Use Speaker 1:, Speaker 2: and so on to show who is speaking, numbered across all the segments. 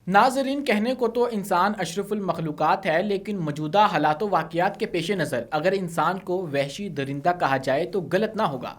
Speaker 1: नाजरीन, कहने को तो इंसान अशरफुल मखलूक़ात है, लेकिन मौजूदा हालात व वाक़ियात के पेश नज़र अगर इंसान को वहशी दरिंदा कहा जाए तो गलत ना होगा,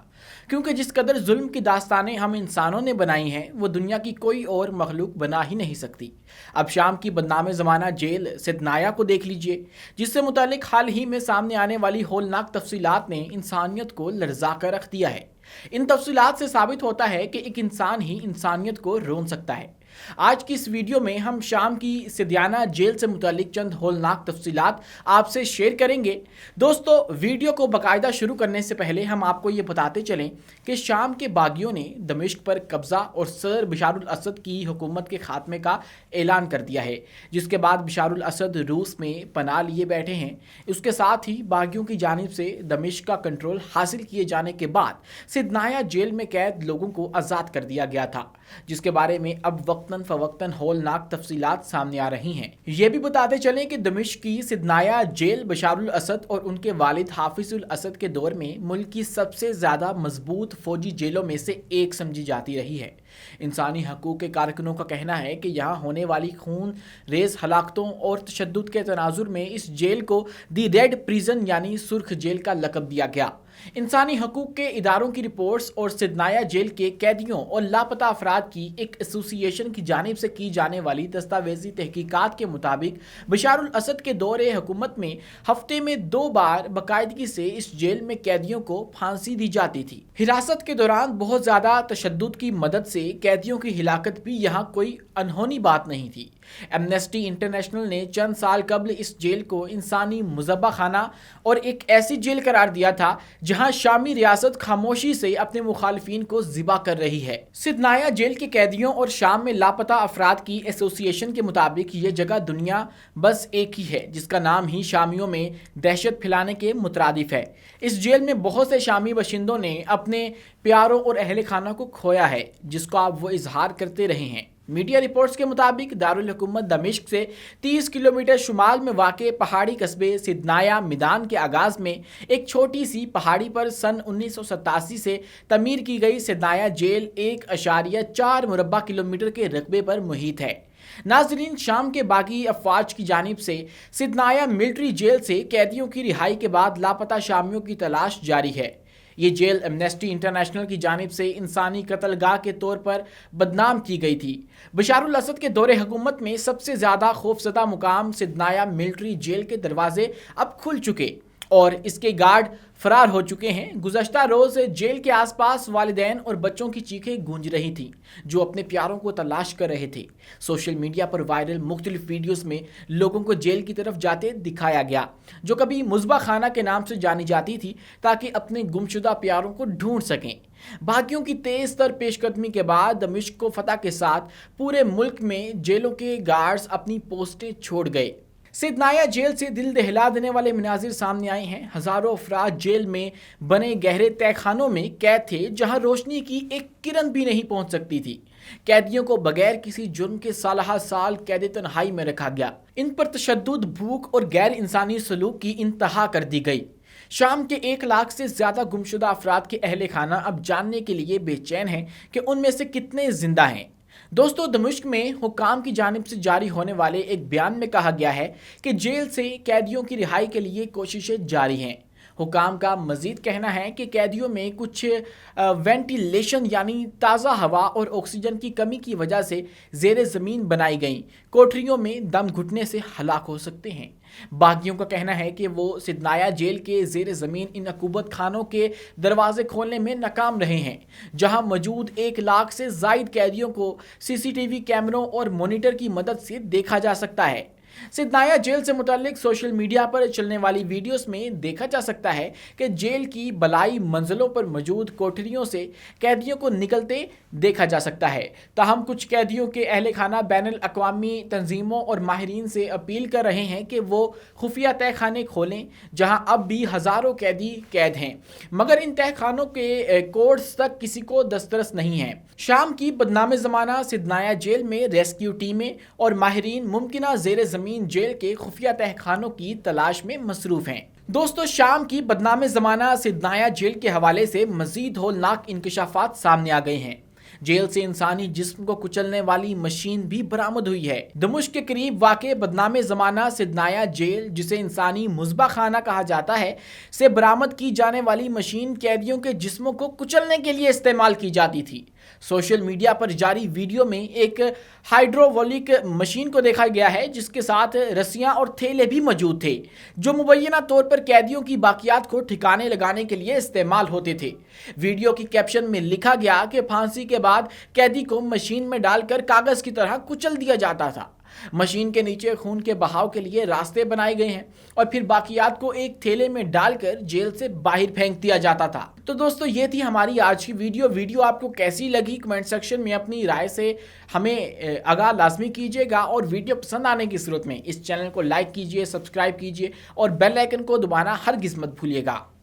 Speaker 1: क्योंकि जिस कदर जुल्म की दास्तानें हम इंसानों ने बनाई हैं वो दुनिया की कोई और मखलूक बना ही नहीं सकती। अब शाम की बदनाम ज़माना जेल सिदनाया को देख लीजिए, जिससे मुतालिक हाल ही में सामने आने वाली होलनाक तफसीलात ने इंसानियत को लर्जा कर रख दिया है। इन तफसीलात से साबित होता है कि एक इंसान ही इंसानियत को रोन सकता है। आज की इस वीडियो में हम शाम की सिदयाना जेल से मुतालिक चंद होलनाक तफसीलात आपसे शेयर करेंगे। दोस्तों, वीडियो को बाकायदा शुरू करने से पहले हम आपको ये बताते चलें कि शाम के बागियों ने दमिश्क पर कब्जा और सर बशारुल असद की हुकूमत के खात्मे का ऐलान कर दिया है, जिसके बाद बशारुल असद रूस में पनाह लिए बैठे हैं। उसके साथ ही बागियों की जानिब से दमिश्क का कंट्रोल हासिल किए जाने के बाद सिदनाया जेल में कैद लोगों को आज़ाद कर दिया गया था, जिसके बारे में अब वक्तन फवक्तन होलनाक तफसीलात सामने आ रही हैं। ये भी बताते चलें कि दमिश्क की सिदनाया जेल बशारुल असद और उनके वालिद हाफिजुल असद के दौर में मुल्क की सबसे ज़्यादा मजबूत फौजी जेलों में से एक समझी जाती रही है। इंसानी हकूक़ के कारकुनों का कहना है कि यहाँ होने वाली खून रेज हलाकतों और तशद्दुद के तनाजुर में इस जेल को दी रेड प्रिजन यानी सुर्ख जेल का लक़ब दिया गया। इंसानी हकूक़ के इदारों की रिपोर्ट्स और सिदनाया जेल के कैदियों और लापता अफराद की एक एसोसिएशन की जानिब से की जाने वाली दस्तावेजी तहकीकात के मुताबिक बशारुल असद के दौरे हुकूमत में हफ्ते में 2 बार बाकायदगी से इस जेल में कैदियों को फांसी दी जाती थी। हिरासत के दौरान बहुत ज़्यादा तशद्दुद की मदद से कैदियों की हिलाकत भी यहाँ कोई अनहोनी बात नहीं थी। एमनेस्टी इंटरनेशनल ने चंद साल कबल इस जेल को इंसानी मुज़ब्बा खाना और एक ऐसी जेल करार दिया था जहां शामी रियासत खामोशी से अपने मुखालिफिन को ज़िबा कर रही है। सिदनाया जेल के कैदियों और शाम में लापता अफराद की एसोसिएशन के मुताबिक ये जगह दुनिया बस एक ही है, जिसका नाम ही शामियों में दहशत फैलाने के मुतरादिफ है। इस जेल में बहुत से शामी बशिंदों ने अपने प्यारों और अहले खाना को खोया है, जिसको अब वो इजहार करते रहे हैं। मीडिया रिपोर्ट्स के मुताबिक दारुल हुकूमत दमिश्क से 30 किलोमीटर शुमाल में वाक़े पहाड़ी कस्बे सिदनाया मैदान के आगाज़ में एक छोटी सी पहाड़ी पर सन 1987 से तमीर की गई सिदनाया जेल 1.4 मुरब्बा किलोमीटर के रकबे पर मुहित है। नाजरीन, शाम के बागी अफवाज की जानिब से सिदनाया मिलिट्री जेल से कैदियों की रिहाई के बाद लापता शामियों की तलाश जारी है। ये जेल एमनेस्टी इंटरनेशनल की जानिब से इंसानी कत्लगाह के तौर पर बदनाम की गई थी। बशारुल असद के दौरे हुकूमत में सबसे ज़्यादा खौफजदा मुकाम सिदनाया मिलिट्री जेल के दरवाजे अब खुल चुके और इसके गार्ड फरार हो चुके हैं। गुज़श्ता रोज़ जेल के आसपास वालिदैन और बच्चों की चीखें गूंज रही थीं जो अपने प्यारों को तलाश कर रहे थे। सोशल मीडिया पर वायरल मुख्तलिफ वीडियोस में लोगों को जेल की तरफ जाते दिखाया गया, जो कभी मुज़ब्बा खाना के नाम से जानी जाती थी, ताकि अपने गुमशुदा प्यारों को ढूंढ सकें। बागियों की तेज तर पेशकदमी के बाद दमिश्क को फतह के साथ पूरे मुल्क में जेलों के गार्ड्स अपनी पोस्टें छोड़ गए। सिदनाया जेल से दिल दहला देने वाले मनाजिर सामने आए हैं। हज़ारों अफराद जेल में बने गहरे तहखानों में कैद थे, जहां रोशनी की एक किरण भी नहीं पहुंच सकती थी। कैदियों को बगैर किसी जुर्म के साल साल कैद तन्हाई में रखा गया। इन पर तशद्दुद, भूख और गैर इंसानी सलूक की इंतहा कर दी गई। शाम के 1 लाख से ज़्यादा गुमशुदा अफराद के अहले खाना अब जानने के लिए बेचैन हैं कि उनमें से कितने जिंदा हैं। दोस्तों, दमिश्क में हुकाम की जानिब से जारी होने वाले एक बयान में कहा गया है कि जेल से कैदियों की रिहाई के लिए कोशिशें जारी हैं। हुकाम का मजीद कहना है कि कैदियों में कुछ वेंटिलेशन यानी ताज़ा हवा और ऑक्सीजन की कमी की वजह से ज़ेर ज़मीन बनाई गई कोठरियों में दम घुटने से हलाक हो सकते हैं। बागियों का कहना है कि वो सिदनाया जेल के ज़ेर ज़मीन इन अकूबत खानों के दरवाजे खोलने में नाकाम रहे हैं, जहां मौजूद 1 लाख से ज़ायद कैदियों को CCTV कैमरों और मॉनिटर की मदद से देखा जा सकता है। सिदनाया जेल से मुतालिक सोशल मीडिया पर चलने वाली वीडियोस में देखा जा सकता है कि जेल की बलाई मंजिलों पर मौजूद कोठरियों से कैदियों को निकलते देखा जा सकता है। ताहम कुछ कैदियों के अहले खाना बैनुल अक़वामी तंजीमों और माहिरीन से अपील कर रहे हैं कि वो खुफिया तहखाने खोलें, जहां अब भी हज़ारों कैदी कैद हैं, मगर इन तहखानों के कोड्स तक किसी को दस्तरस नहीं है। शाम की बदनाम ज़माना सिदनाया जेल में रेस्क्यू टीमें और माहिरीन मुमकिना ज़ेर ज़मीन जेल के खुफिया तहखानों की तलाश में मसरूफ़ हैं। दोस्तों, शाम की बदनाम ज़माना सिदनाया जेल के हवाले से मज़ीद होलनाक इंकशाफात सामने आ गए हैं। जेल से इंसानी जिस्म को कुचलने वाली मशीन भी बरामद हुई है। दमिश्क के करीब वाक़ बदनाम ज़माना सिदनाया जेल, जिसे इंसानी मुज़बा खाना कहा जाता है, से बरामद की जाने वाली मशीन कैदियों के जिस्मों को कुचलने के लिए इस्तेमाल की जाती थी। सोशल मीडिया पर जारी वीडियो में एक हाइड्रोवोलिक मशीन को देखा गया है, जिसके साथ रस्सियां और थैले भी मौजूद थे, जो मुबैना तौर पर कैदियों की बाकियात को ठिकाने लगाने के लिए इस्तेमाल होते थे। वीडियो की कैप्शन में लिखा गया कि फांसी के बाद कैदी को मशीन में डालकर कागज की तरह कुचल दिया जाता था। मशीन के नीचे खून के बहाव के लिए रास्ते बनाए गए हैं और फिर बाकियात को एक थैले में डालकर जेल से बाहर फेंक दिया जाता था। तो दोस्तों, ये थी हमारी आज की वीडियो आपको कैसी लगी कमेंट सेक्शन में अपनी राय से हमें आगाह लाजमी कीजिएगा, और वीडियो पसंद आने की सूरत में इस चैनल को लाइक कीजिए, सब्सक्राइब कीजिए और बेल आइकन को दबाना हरगिज़ मत भूलिएगा।